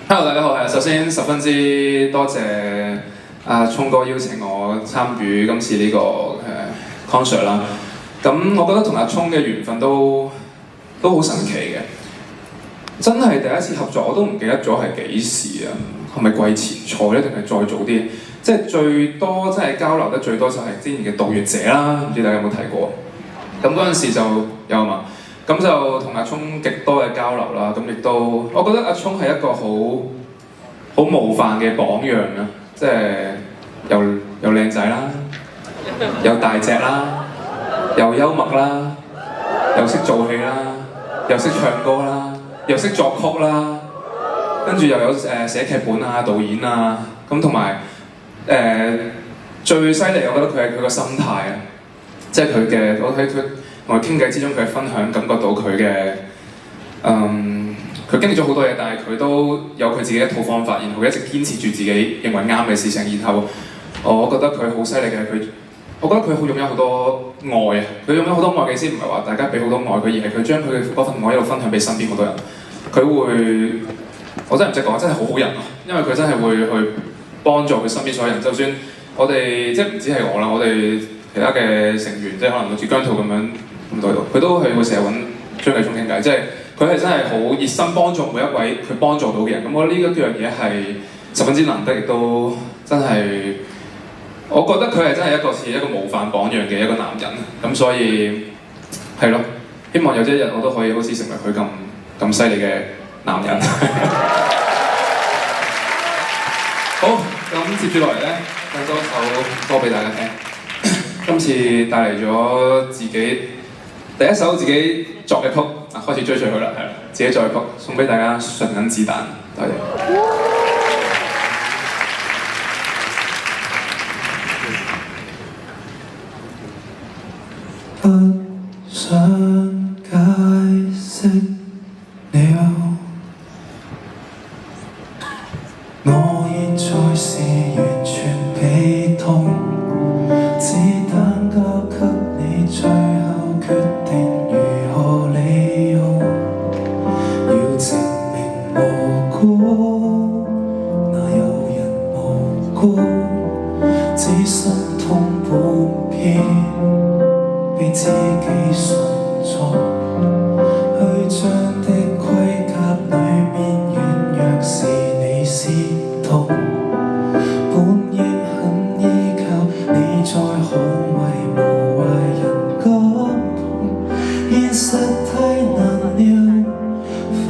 Hello，大家好，首先十分之多謝阿聰哥邀請我參與今次呢個concert 啦。咁我覺得同阿聰嘅緣分都好神奇嘅，真係第一次合作我都唔記得咗係幾時啊？係咪季前賽咧，定係再早啲？即係最多真係交流得最多就係之前嘅《盜月者》啦，唔知大家有冇睇過？咁嗰陣時就有嘛。咁就同阿聰極多嘅交流啦，咁亦都我覺得阿聰係一個好模範嘅榜樣啊！即係又靚仔啦，又大隻啦，又幽默啦，又識做戲啦，又識唱歌啦，又識作曲啦，跟住又有寫劇本啊、導演啊，咁同埋最犀利，我覺得佢係佢個心態啊，即係佢嘅我喺佢同佢傾偈之中，佢分享感覺到佢嘅佢經歷咗好多嘢，但係佢都有佢自己一套方法，然後佢一直堅持住自己認為啱嘅事情，然後我覺得佢好犀利嘅係佢，我覺得佢好擁有好多愛啊！佢擁有好多愛嘅意思唔係話大家俾好多愛佢，而係佢將佢嘅嗰份愛一路分享俾身邊好多人。佢會，我真係唔識講，真係好好人啊！因為佢真係會去幫助佢身邊所有人，就算我哋即係唔止係我啦，我哋其他嘅成員，即係可能好似姜濤咁樣。佢都係會成日揾張繼聰傾偈，即係佢係真係好熱心幫助每一位佢幫助到嘅人。咁我覺得呢一樣嘢係十分之難得，亦都真係我覺得佢係真係一個似一個模範榜樣嘅一個男人。咁所以係咯，希望有一日我都可以好似成為佢咁犀利嘅男人。好，咁接住落嚟咧，唱多首歌俾大家聽。今次帶嚟咗自己第一首自己作嘅曲，開始追隨佢啦，係啦，自己作嘅曲送俾大家，純銀子彈，多謝。不想解釋了，我現在是完全被動，子彈交給你，最後決定如何利用，要證明無辜，哪有人無辜，只心痛半片，被自己順從，虛張的盔甲裏面軟弱是你私痛，本應很依靠你在捍衛無壞人感動，現實太難料，彷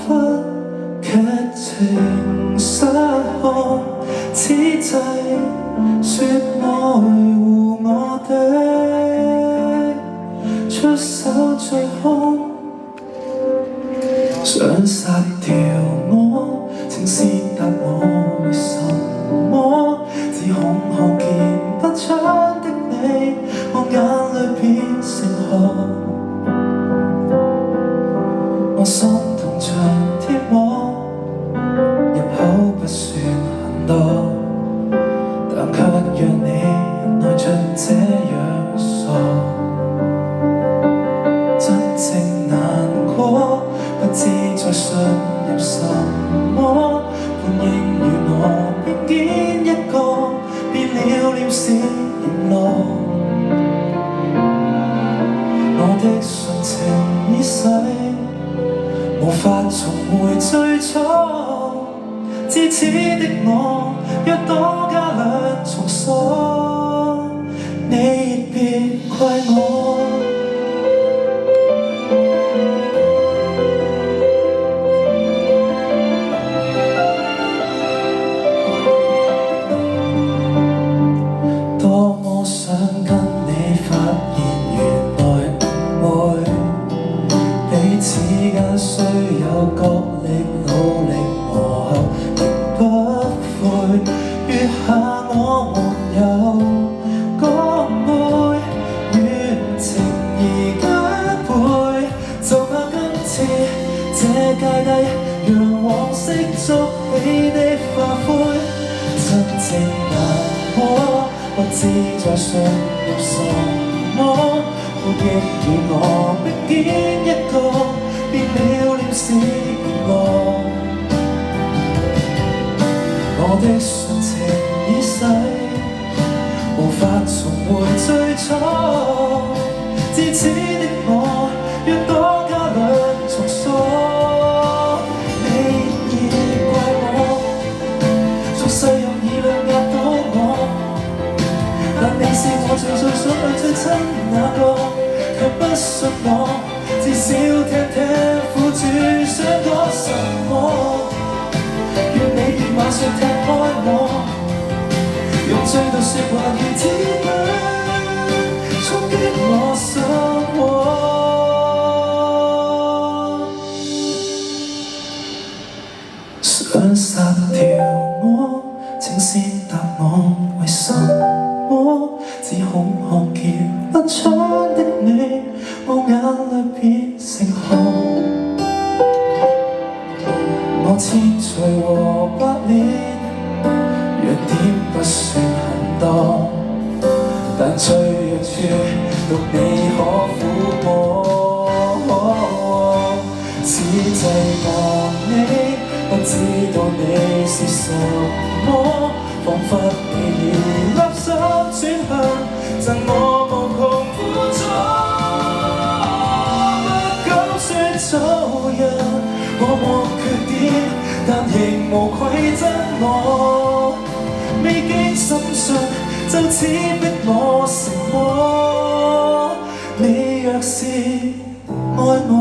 彿劇情失控，此際說愛護我的出手最兇，想殺掉我，請先答我為什麼只恐看見不出的你，我眼淚變成河，我心痛像鐵網，入口不算很多，但卻讓你愛着這樣傻，真正難過，不知再信任什麼，本應與我並肩一個，變了臉是閻羅，我的純情已逝，無法重回最初，至此的我若多加兩重鎖，你亦別怪我。多麼想跟你發現原來誤會，彼此間雖有角力努力磨合，仍不悔，月下我沒有乾杯，怨情義加倍，就怕今次這芥蒂讓往昔築起的化灰，真正難過，不知再信任什麼，我亦與我並肩一個，變了臉是閻羅，我的純情已逝，無法重回最初。自此的我，若多加兩重鎖，你亦怪我，俗世用意量壓倒我。但你是我最想對最親那個，卻不信我，至少聽聽苦主想講什麼。願你別馬上踢開我，用最毒説話如鐵棒衝擊我心窩。想殺掉我，請先答我為什麼？只恐看見不出的你，我眼淚變成紅。我千歲和百年，弱點不算很多，但脆弱處獨你可撫摸。此際望你，不知道你是什麼，彷彿你已立心轉向，贈我無窮苦楚。不敢說做人，我沒缺點，但仍無愧真我。未經審訊，就此逼我成魔。你若是愛我。